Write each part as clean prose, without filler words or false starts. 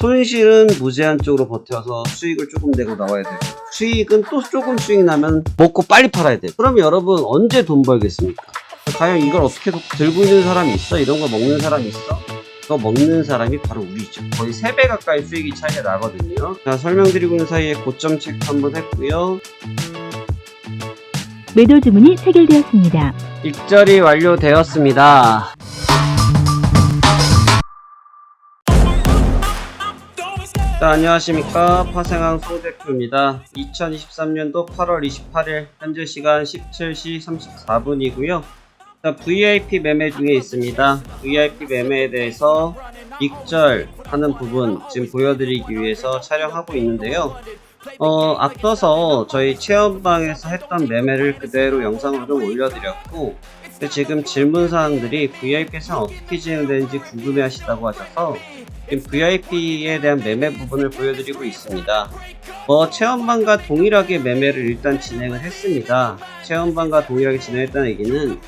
손실은 무제한 쪽으로 버텨서 수익을 조금 내고 나와야 되고, 수익은 또 조금 수익 나면 먹고 빨리 팔아야 돼. 그럼 여러분 언제 돈 벌겠습니까? 과연 이걸 어떻게 들고 있는 사람이 있어? 이런 거 먹는 사람이 있어? 그거 먹는 사람이 바로 우리죠. 거의 3배 가까이 수익이 차이가 나거든요. 자, 설명드리고 있는 사이에 고점 체크 한번 했고요. 매도 주문이 체결되었습니다. 익절이 완료되었습니다. 자, 안녕하십니까. 파생항 소대표입니다. 2023년도 8월 28일 현재 시간 17시 34분이고요. 자, VIP 매매 중에 있습니다. VIP 매매에 대해서 익절하는 부분 지금 보여드리기 위해서 촬영하고 있는데요. 앞서서 저희 체험방에서 했던 매매를 그대로 영상으로 좀 올려드렸고, 근데 지금 질문사항들이 VIP에서 어떻게 진행되는지 궁금해 하시다고 하셔서 지금 VIP에 대한 매매 부분을 보여드리고 있습니다. 체험방과 동일하게 매매를 일단 진행을 했습니다. 체험방과 동일하게 진행했다는 얘기는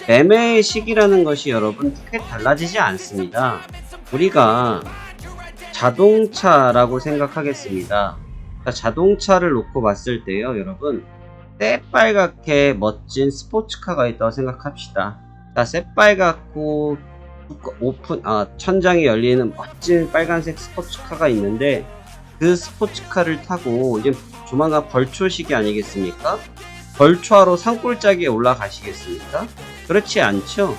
매매의 시기라는 것이 여러분 크게 달라지지 않습니다. 우리가 자동차라고 생각하겠습니다. 자동차를 놓고 봤을 때요, 여러분, 새빨갛게 멋진 스포츠카가 있다고 생각합시다. 새빨갛고 천장이 열리는 멋진 빨간색 스포츠카가 있는데, 그 스포츠카를 타고 이제 조만간 벌초시기 아니겠습니까? 벌초하러 산골짜기에 올라가시겠습니까? 그렇지 않죠?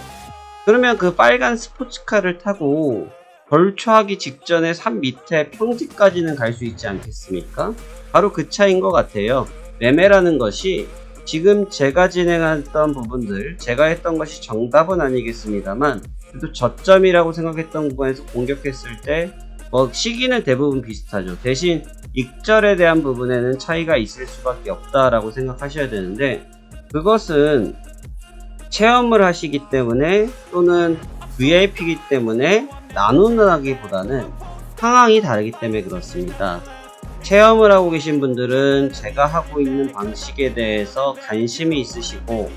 그러면 그 빨간 스포츠카를 타고 벌초하기 직전에 산 밑에 평지까지는 갈 수 있지 않겠습니까? 바로 그 차이인 것 같아요. 매매라는 것이 지금 제가 진행했던 부분들, 제가 했던 것이 정답은 아니겠습니다만, 그래도 저점이라고 생각했던 구간에서 공격했을 때 시기는 대부분 비슷하죠. 대신 익절에 대한 부분에는 차이가 있을 수밖에 없다라고 생각하셔야 되는데, 그것은 체험을 하시기 때문에 또는 VIP이기 때문에 나누기보다는 상황이 다르기 때문에 그렇습니다. 체험을 하고 계신 분들은 제가 하고 있는 방식에 대해서 관심이 있으시고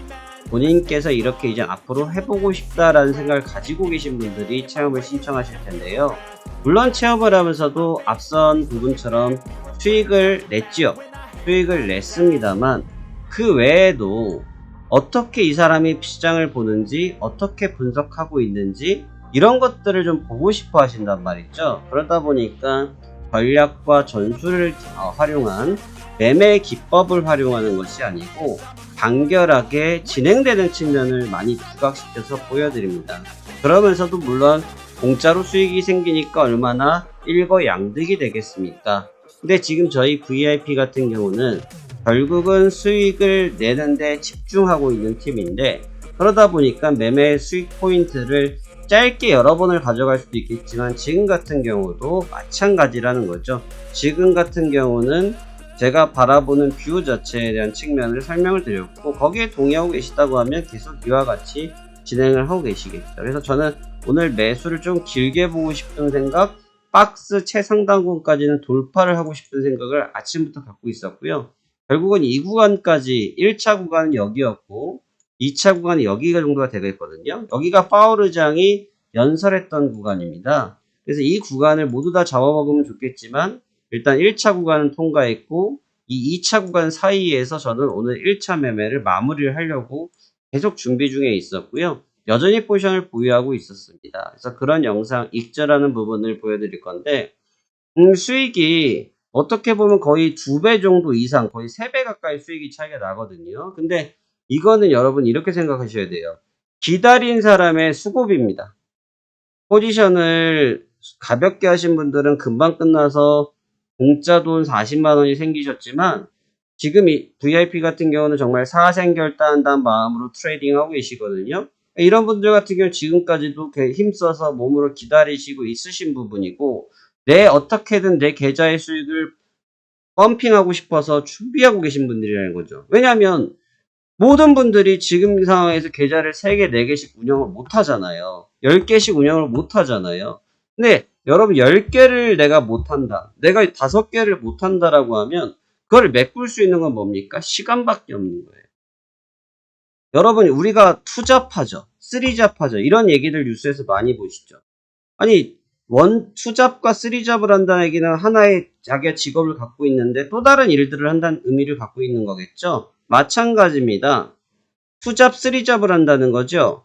본인께서 이렇게 이제 앞으로 해보고 싶다라는 생각을 가지고 계신 분들이 체험을 신청하실 텐데요. 물론 체험을 하면서도 앞선 부분처럼 수익을 냈지요. 수익을 냈습니다만 그 외에도 어떻게 이 사람이 시장을 보는지, 어떻게 분석하고 있는지 이런 것들을 좀 보고 싶어 하신단 말이죠. 그러다 보니까 전략과 전술을 활용한 매매 기법을 활용하는 것이 아니고 간결하게 진행되는 측면을 많이 부각시켜서 보여드립니다. 그러면서도 물론 공짜로 수익이 생기니까 얼마나 일거양득이 되겠습니까? 근데 지금 저희 VIP 같은 경우는 결국은 수익을 내는데 집중하고 있는 팀인데, 그러다 보니까 매매 수익 포인트를 짧게 여러 번을 가져갈 수도 있겠지만 지금 같은 경우도 마찬가지라는 거죠. 지금 같은 경우는 제가 바라보는 뷰 자체에 대한 측면을 설명을 드렸고, 거기에 동의하고 계시다고 하면 계속 이와 같이 진행을 하고 계시겠죠. 그래서 저는 오늘 매수를 좀 길게 보고 싶은 생각, 박스 최상단권까지는 돌파를 하고 싶은 생각을 아침부터 갖고 있었고요. 결국은 이 구간까지 1차 구간은 여기였고 2차 구간이 여기가 정도가 되겠거든요. 여기가 파우르장이 연설했던 구간입니다. 그래서 이 구간을 모두 다 잡아먹으면 좋겠지만 일단 1차 구간은 통과했고 이 2차 구간 사이에서 저는 오늘 1차 매매를 마무리를 하려고 계속 준비 중에 있었고요. 여전히 포지션을 보유하고 있었습니다. 그래서 그런 영상 익절하는 부분을 보여드릴 건데, 수익이 어떻게 보면 거의 2배 정도 이상, 거의 3배 가까이 수익이 차이가 나거든요. 근데 이거는 여러분 이렇게 생각하셔야 돼요. 기다린 사람의 수고비입니다. 포지션을 가볍게 하신 분들은 금방 끝나서 공짜 돈 40만원이 생기셨지만, 지금 이 VIP 같은 경우는 정말 사생결단한 마음으로 트레이딩하고 계시거든요. 이런 분들 같은 경우는 지금까지도 힘써서 몸으로 기다리시고 있으신 부분이고, 어떻게든 내 계좌의 수익을 펌핑하고 싶어서 준비하고 계신 분들이라는 거죠. 왜냐하면 모든 분들이 지금 상황에서 계좌를 3개, 4개씩 운영을 못 하잖아요. 10개씩 운영을 못 하잖아요. 근데 여러분 10개를 내가 못 한다, 내가 5개를 못 한다라고 하면 그걸 메꿀 수 있는 건 뭡니까? 시간밖에 없는 거예요. 여러분, 우리가 투잡하죠, 쓰리잡하죠, 이런 얘기들 뉴스에서 많이 보시죠. 아니, 투잡과 쓰리잡을 한다는 얘기는 하나의 자기가 직업을 갖고 있는데 또 다른 일들을 한다는 의미를 갖고 있는 거겠죠. 마찬가지입니다. 투잡, 쓰리잡을 한다는 거죠.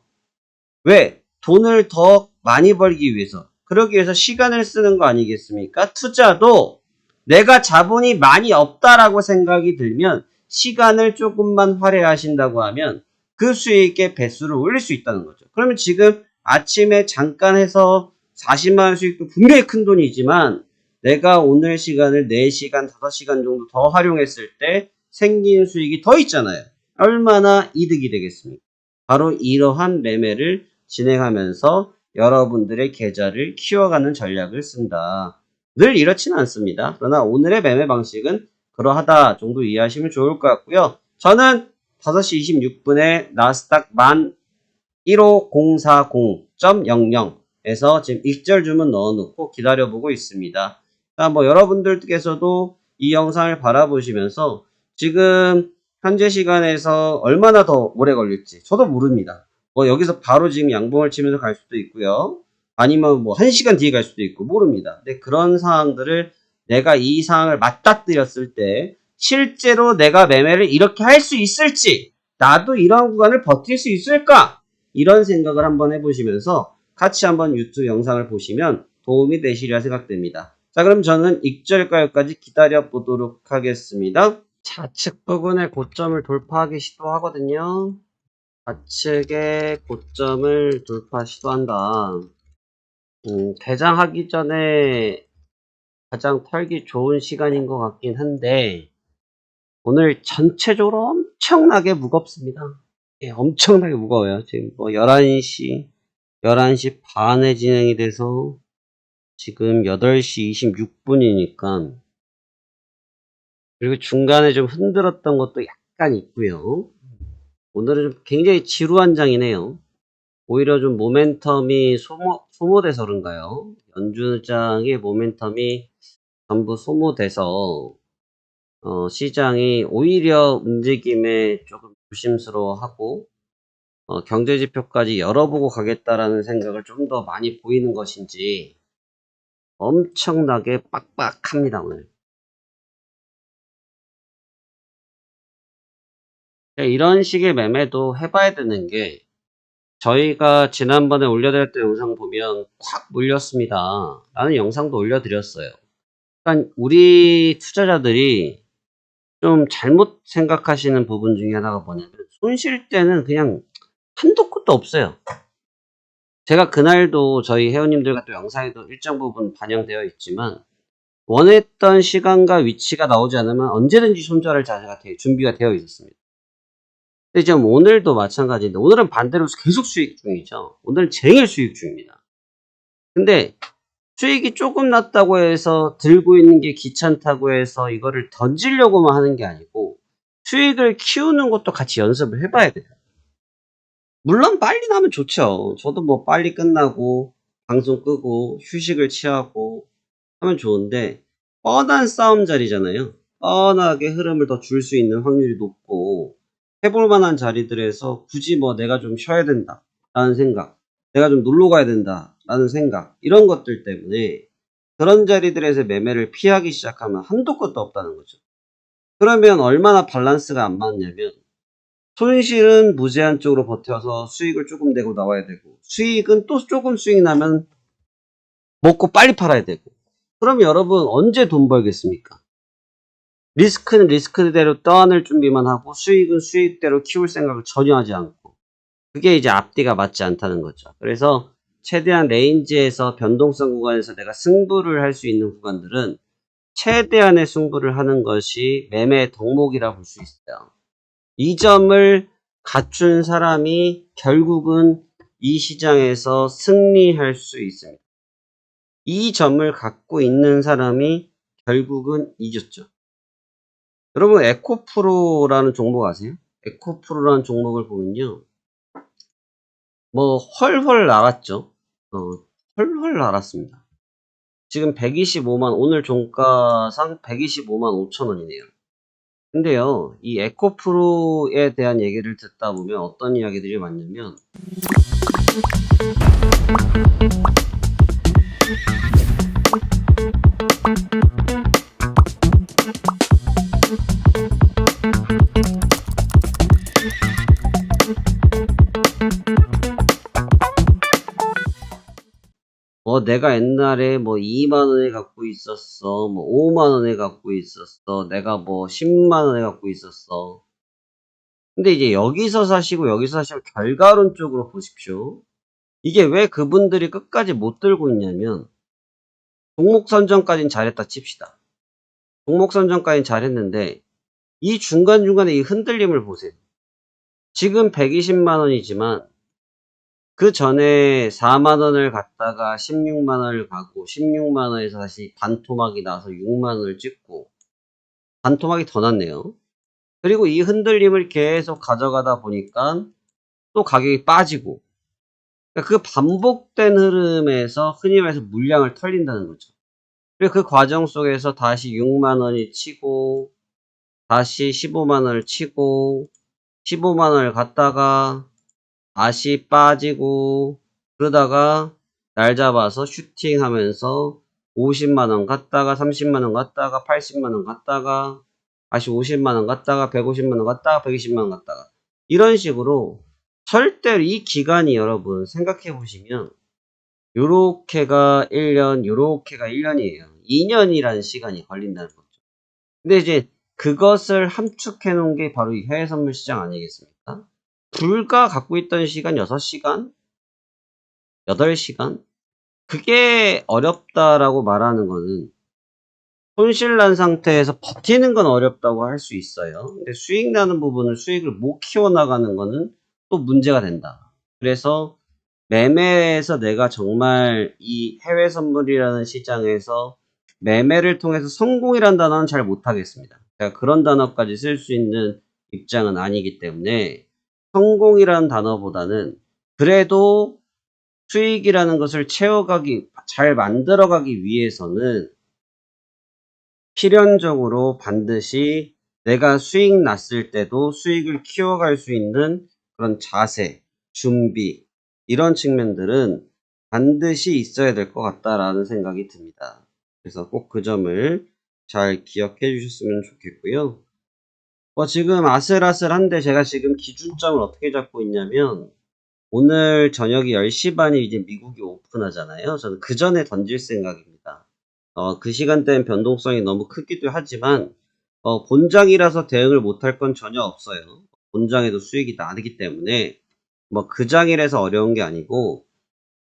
왜? 돈을 더 많이 벌기 위해서. 그러기 위해서 시간을 쓰는 거 아니겠습니까? 투자도 내가 자본이 많이 없다라고 생각이 들면 시간을 조금만 할애하신다고 하면 그 수익의 배수를 올릴 수 있다는 거죠. 그러면 지금 아침에 잠깐 해서 40만원 수익도 분명히 큰 돈이지만 내가 오늘 시간을 4시간, 5시간 정도 더 활용했을 때 생긴 수익이 더 있잖아요. 얼마나 이득이 되겠습니까? 바로 이러한 매매를 진행하면서 여러분들의 계좌를 키워가는 전략을 쓴다. 늘 이렇지는 않습니다. 그러나 오늘의 매매 방식은 그러하다 정도 이해하시면 좋을 것 같고요. 저는 5시 26분에 나스닥 15040.00에서 지금 익절 주문 넣어놓고 기다려보고 있습니다. 뭐 여러분들께서도 이 영상을 바라보시면서 지금 현재 시간에서 얼마나 더 오래 걸릴지 저도 모릅니다. 뭐 여기서 바로 지금 양봉을 치면서 갈 수도 있고요. 아니면 뭐 1시간 뒤에 갈 수도 있고 모릅니다. 근데 그런 상황들을 내가 이 상황을 맞닥뜨렸을 때 실제로 내가 매매를 이렇게 할 수 있을지, 나도 이런 구간을 버틸 수 있을까? 이런 생각을 한번 해보시면서 같이 한번 유튜브 영상을 보시면 도움이 되시리라 생각됩니다. 자, 그럼 저는 익절가요까지 기다려 보도록 하겠습니다. 좌측 부근의 고점을 돌파하기 시도하거든요. 좌측의 고점을 돌파 시도한다. 개장하기 전에 가장 털기 좋은 시간인 것 같긴 한데 오늘 전체적으로 엄청나게 무겁습니다. 예, 엄청나게 무거워요. 지금 뭐 11시 반에 진행이 돼서 지금 8시 26분이니까 그리고 중간에 좀 흔들었던 것도 약간 있고요. 오늘은 좀 굉장히 지루한 장이네요. 오히려 좀 모멘텀이 소모돼서 그런가요? 연주장의 모멘텀이 전부 소모돼서 시장이 오히려 움직임에 조금 조심스러워하고 경제지표까지 열어보고 가겠다라는 생각을 좀 더 많이 보이는 것인지 엄청나게 빡빡합니다 오늘. 이런 식의 매매도 해봐야 되는 게 저희가 지난번에 올려드렸던 영상 보면 확 물렸습니다 라는 영상도 올려드렸어요. 그러니까 우리 투자자들이 좀 잘못 생각하시는 부분 중에 하나가 뭐냐면 손실 때는 그냥 한도 끝도 없어요. 제가 그날도 저희 회원님들과 또 영상에도 일정 부분 반영되어 있지만 원했던 시간과 위치가 나오지 않으면 언제든지 손절할 자세가 준비가 되어 있었습니다. 근데 지금 오늘도 마찬가지인데 오늘은 반대로 계속 수익 중이죠. 오늘은 쟁일 수익 중입니다. 근데 수익이 조금 났다고 해서 들고 있는 게 귀찮다고 해서 이거를 던지려고만 하는 게 아니고 수익을 키우는 것도 같이 연습을 해봐야 돼요. 물론 빨리 나면 좋죠. 저도 뭐 빨리 끝나고 방송 끄고 휴식을 취하고 하면 좋은데 뻔한 싸움 자리잖아요. 뻔하게 흐름을 더 줄 수 있는 확률이 높고 해볼 만한 자리들에서 굳이 뭐 내가 좀 쉬어야 된다 라는 생각, 내가 좀 놀러 가야 된다 라는 생각, 이런 것들 때문에 그런 자리들에서 매매를 피하기 시작하면 한도 끝도 없다는 거죠. 그러면 얼마나 밸런스가 안 맞냐면 손실은 무제한 쪽으로 버텨서 수익을 조금 내고 나와야 되고 수익은 또 조금 수익 나면 먹고 빨리 팔아야 되고 그럼 여러분 언제 돈 벌겠습니까? 리스크는 리스크대로 떠안을 준비만 하고 수익은 수익대로 키울 생각을 전혀 하지 않고 그게 이제 앞뒤가 맞지 않다는 거죠. 그래서 최대한 레인지에서 변동성 구간에서 내가 승부를 할 수 있는 구간들은 최대한의 승부를 하는 것이 매매 덕목이라 볼 수 있어요. 이 점을 갖춘 사람이 결국은 이 시장에서 승리할 수 있습니다. 이 점을 갖고 있는 사람이 결국은 이겼죠. 여러분 에코프로라는 종목 아세요? 에코프로라는 종목을 보면요. 뭐 헐헐 날았죠. 헐헐 날았습니다. 지금 125만, 오늘 종가상 125만 5천원이네요. 근데요, 이 에코프로에 대한 얘기를 듣다 보면 어떤 이야기들이 많냐면 내가 옛날에 뭐 2만원에 갖고 있었어. 뭐 5만원에 갖고 있었어. 내가 뭐 10만원에 갖고 있었어. 근데 이제 여기서 사시고 여기서 사시고 결과론적으로 보십시오. 이게 왜 그분들이 끝까지 못 들고 있냐면 종목 선정까지는 잘했다 칩시다. 종목 선정까지는 잘했는데 이 중간중간에 이 흔들림을 보세요. 지금 120만원이지만 그 전에 4만원을 갔다가 16만원을 가고 16만원에서 다시 반토막이 나서 6만원을 찍고 반토막이 더 났네요. 그리고 이 흔들림을 계속 가져가다 보니까 또 가격이 빠지고 그 반복된 흐름에서 흔히 말해서 물량을 털린다는 거죠. 그리고 그 과정 속에서 다시 6만원이 치고 다시 15만원을 치고 15만원을 갔다가 다시 빠지고 그러다가 날 잡아서 슈팅하면서 50만원 갔다가 30만원 갔다가 80만원 갔다가 다시 50만원 갔다가 150만원 갔다가 120만원 갔다가 이런 식으로 절대로 이 기간이 여러분 생각해 보시면 요렇게가 1년 요렇게가 1년이에요. 2년이라는 시간이 걸린다는 거죠. 근데 이제 그것을 함축해 놓은 게 바로 이 해외 선물 시장 아니겠습니까? 불과 갖고 있던 시간 6시간? 8시간? 그게 어렵다라고 말하는 거는 손실 난 상태에서 버티는 건 어렵다고 할 수 있어요. 근데 수익 나는 부분을 수익을 못 키워나가는 거는 또 문제가 된다. 그래서 매매에서 내가 정말 이 해외 선물이라는 시장에서 매매를 통해서 성공이란 단어는 잘 못하겠습니다. 제가 그런 단어까지 쓸 수 있는 입장은 아니기 때문에 성공이라는 단어보다는 그래도 수익이라는 것을 채워가기, 잘 만들어가기 위해서는 필연적으로 반드시 내가 수익 났을 때도 수익을 키워갈 수 있는 그런 자세, 준비, 이런 측면들은 반드시 있어야 될 것 같다라는 생각이 듭니다. 그래서 꼭 그 점을 잘 기억해 주셨으면 좋겠고요. 지금 아슬아슬한데 제가 지금 기준점을 어떻게 잡고 있냐면 오늘 저녁이 10시 반에 이제 미국이 오픈하잖아요. 저는 그 전에 던질 생각입니다. 그 시간대는 변동성이 너무 크기도 하지만 본장이라서 대응을 못할 건 전혀 없어요. 본장에도 수익이 나기 때문에 그 장이라서 어려운 게 아니고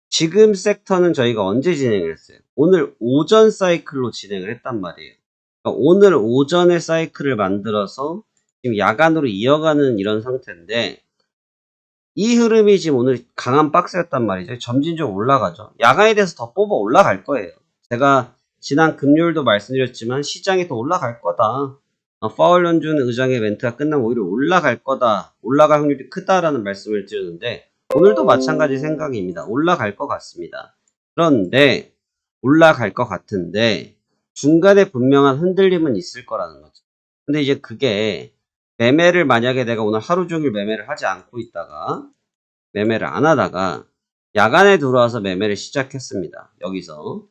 지금 섹터는 저희가 언제 진행을 했어요? 오늘 오전 사이클로 진행을 했단 말이에요. 그러니까 오늘 오전에 사이클을 만들어서 지금 야간으로 이어가는 이런 상태인데 이 흐름이 지금 오늘 강한 박스였단 말이죠. 점진적으로 올라가죠. 야간에 대해서 더 뽑아 올라갈 거예요. 제가 지난 금요일도 말씀드렸지만 시장이 더 올라갈 거다. 파월 연준 의장의 멘트가 끝나면 오히려 올라갈 거다. 올라갈 확률이 크다라는 말씀을 드렸는데 오늘도 마찬가지 생각입니다. 올라갈 것 같습니다. 그런데 올라갈 것 같은데 중간에 분명한 흔들림은 있을 거라는 거죠. 근데 이제 그게 매매를 만약에 내가 오늘 하루 종일 매매를 하지 않고 있다가 매매를 안 하다가 야간에 들어와서 매매를 시작했습니다. 여기서.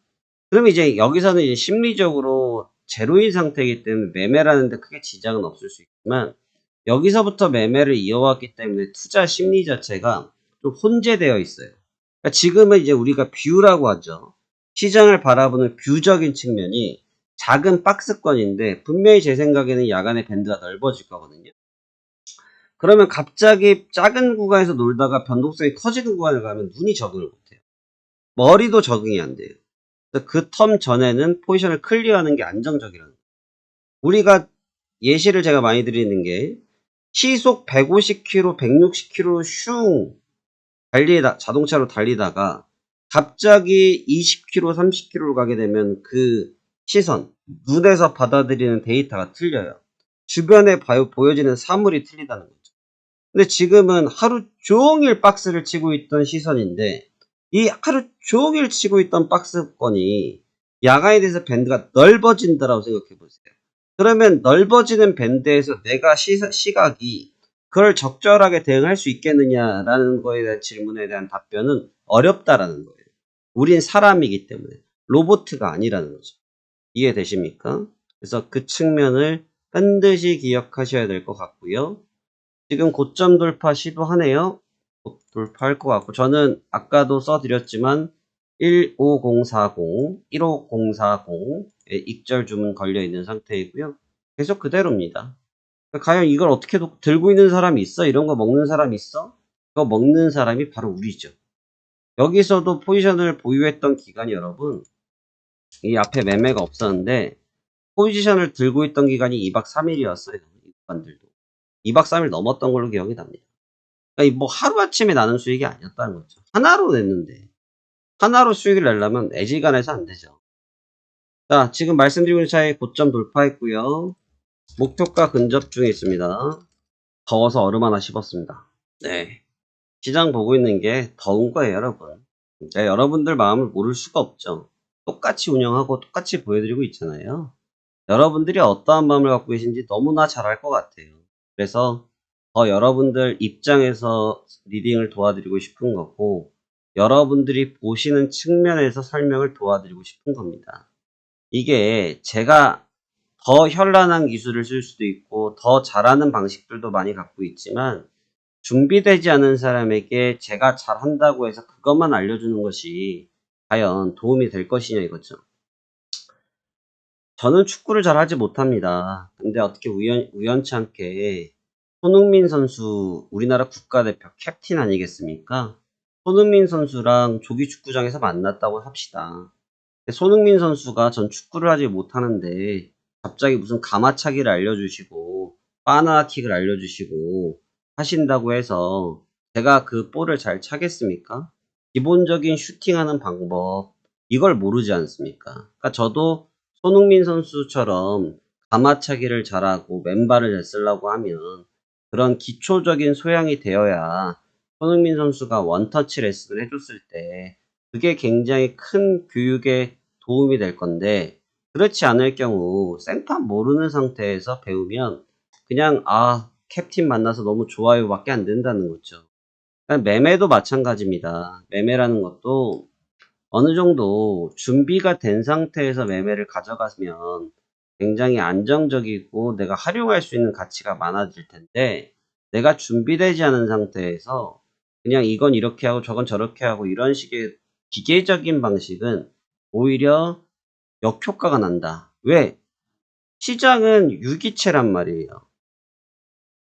그럼 이제 여기서는 이제 심리적으로 제로인 상태이기 때문에 매매를 하는데 크게 지장은 없을 수 있지만 여기서부터 매매를 이어왔기 때문에 투자 심리 자체가 좀 혼재되어 있어요. 그러니까 지금은 이제 우리가 뷰라고 하죠. 시장을 바라보는 뷰적인 측면이 작은 박스권인데 분명히 제 생각에는 야간에 밴드가 넓어질 거거든요. 그러면 갑자기 작은 구간에서 놀다가 변동성이 커지는 구간에 가면 눈이 적응을 못해요. 머리도 적응이 안 돼요. 그 텀 전에는 포지션을 클리어하는 게 안정적이라는 거예요. 우리가 예시를 제가 많이 드리는 게 시속 150km, 160km 슝 자동차로 달리다가 갑자기 20km, 30km로 가게 되면 그 시선, 눈에서 받아들이는 데이터가 틀려요. 주변에 보여지는 사물이 틀리다는 거죠. 근데 지금은 하루 종일 박스를 치고 있던 시선인데 이 하루 종일 치고 있던 박스권이 야간에 대해서 밴드가 넓어진다라고 생각해 보세요. 그러면 넓어지는 밴드에서 내가 시각이 그걸 적절하게 대응할 수 있겠느냐라는 거에 대한 질문에 대한 답변은 어렵다라는 거예요. 우린 사람이기 때문에 로봇가 아니라는 거죠. 이해되십니까? 그래서 그 측면을 반드시 기억하셔야 될 것 같고요. 지금 고점 돌파 시도하네요. 곧 돌파할 것 같고, 저는 아까도 써드렸지만 15040, 15040에 익절 주문 걸려 있는 상태이고요. 계속 그대로입니다. 과연 이걸 어떻게 들고 있는 사람이 있어? 이런 거 먹는 사람이 있어? 그거 먹는 사람이 바로 우리죠. 여기서도 포지션을 보유했던 기간이 여러분, 이 앞에 매매가 없었는데 포지션을 들고 있던 기간이 2박 3일이었어요. 이 구간들도 2박 3일 넘었던 걸로 기억이 납니다. 그러니까 뭐 하루아침에 나는 수익이 아니었다는 거죠. 하나로 냈는데 하나로 수익을 내려면 애지간해서 안 되죠. 자, 지금 말씀드리고 있는 차에 고점 돌파했고요. 목표가 근접 중에 있습니다. 더워서 얼음 하나 씹었습니다. 네, 시장 보고 있는 게 더운 거예요, 여러분. 그러니까 여러분들 마음을 모를 수가 없죠. 똑같이 운영하고 똑같이 보여드리고 있잖아요. 여러분들이 어떠한 마음을 갖고 계신지 너무나 잘 알 것 같아요. 그래서 더 여러분들 입장에서 리딩을 도와드리고 싶은 거고, 여러분들이 보시는 측면에서 설명을 도와드리고 싶은 겁니다. 이게 제가 더 현란한 기술을 쓸 수도 있고 더 잘하는 방식들도 많이 갖고 있지만, 준비되지 않은 사람에게 제가 잘한다고 해서 그것만 알려주는 것이 과연 도움이 될 것이냐 이거죠. 저는 축구를 잘 하지 못합니다. 근데 어떻게 우연치 않게 손흥민 선수, 우리나라 국가대표 캡틴 아니겠습니까? 손흥민 선수랑 조기 축구장에서 만났다고 합시다. 근데 손흥민 선수가 전 축구를 하지 못하는데 갑자기 무슨 가마차기를 알려주시고 바나나킥을 알려주시고 하신다고 해서 제가 그 볼을 잘 차겠습니까? 기본적인 슈팅하는 방법, 이걸 모르지 않습니까? 그러니까 저도 손흥민 선수처럼 가마차기를 잘하고 맨발을 잘 쓰려고 하면 그런 기초적인 소양이 되어야 손흥민 선수가 원터치 레슨을 해줬을 때 그게 굉장히 큰 교육에 도움이 될 건데, 그렇지 않을 경우 생판 모르는 상태에서 배우면 그냥 캡틴 만나서 너무 좋아요 밖에 안 된다는 거죠. 매매도 마찬가지입니다. 매매라는 것도 어느 정도 준비가 된 상태에서 매매를 가져가면 굉장히 안정적이고 내가 활용할 수 있는 가치가 많아질 텐데, 내가 준비되지 않은 상태에서 그냥 이건 이렇게 하고 저건 저렇게 하고 이런 식의 기계적인 방식은 오히려 역효과가 난다. 왜? 시장은 유기체란 말이에요.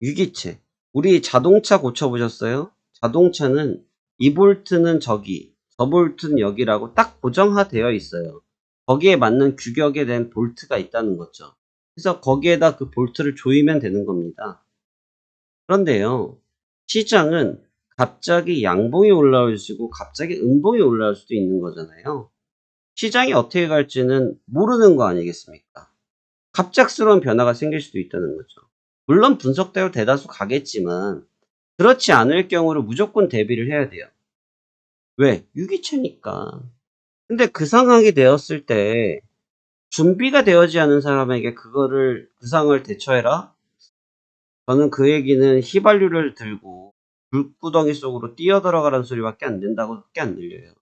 유기체. 우리 자동차 고쳐보셨어요? 자동차는 이 볼트는 저기, 저 볼트는 여기라고 딱 고정화되어 있어요. 거기에 맞는 규격에 대한 볼트가 있다는 거죠. 그래서 거기에다 그 볼트를 조이면 되는 겁니다. 그런데요, 시장은 갑자기 양봉이 올라올 수 있고 갑자기 음봉이 올라올 수도 있는 거잖아요. 시장이 어떻게 갈지는 모르는 거 아니겠습니까? 갑작스러운 변화가 생길 수도 있다는 거죠. 물론 분석대로 대다수 가겠지만 그렇지 않을 경우를 무조건 대비를 해야 돼요. 왜? 유기체니까. 근데 그 상황이 되었을 때 준비가 되어지 않은 사람에게 그 상황을 대처해라? 저는 그 얘기는 휘발유를 들고 불구덩이 속으로 뛰어들어가라는 소리밖에 안 된다고밖에 안 들려요.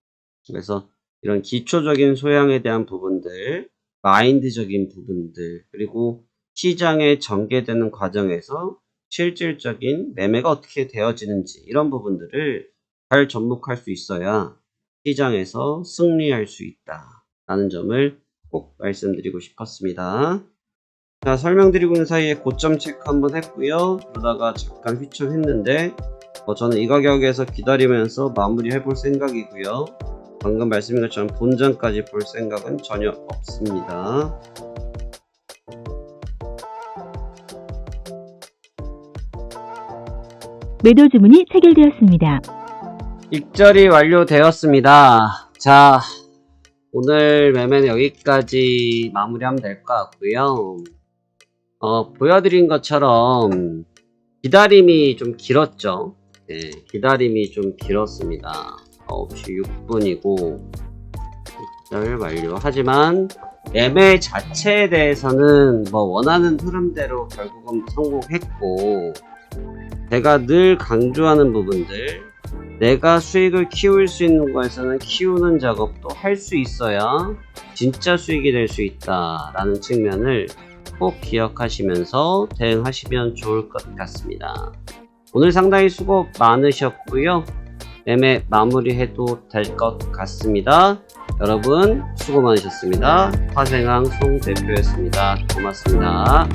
그래서 이런 기초적인 소양에 대한 부분들, 마인드적인 부분들, 그리고 시장에 전개되는 과정에서 실질적인 매매가 어떻게 되어지는지, 이런 부분들을 잘 접목할 수 있어야 시장에서 승리할 수 있다 라는 점을 꼭 말씀드리고 싶었습니다. 자, 설명드리고 있는 사이에 고점 체크 한번 했고요. 그러다가 잠깐 휘청했는데 저는 이 가격에서 기다리면서 마무리 해볼 생각이고요. 방금 말씀드린 것처럼 본전까지 볼 생각은 전혀 없습니다. 매도 주문이 체결되었습니다. 익절이 완료되었습니다. 자, 오늘 매매는 여기까지 마무리하면 될 것 같고요. 보여드린 것처럼 기다림이 좀 길었죠. 네, 기다림이 좀 길었습니다. 9시 6분이고 익절 완료. 하지만 매매 자체에 대해서는 원하는 흐름대로 결국은 성공했고, 제가 늘 강조하는 부분들, 내가 수익을 키울 수 있는 곳에서는 키우는 작업도 할 수 있어야 진짜 수익이 될 수 있다 라는 측면을 꼭 기억하시면서 대응하시면 좋을 것 같습니다. 오늘 상당히 수고 많으셨고요. 매매 마무리해도 될 것 같습니다. 여러분 수고 많으셨습니다. 화생항 송 대표였습니다. 고맙습니다.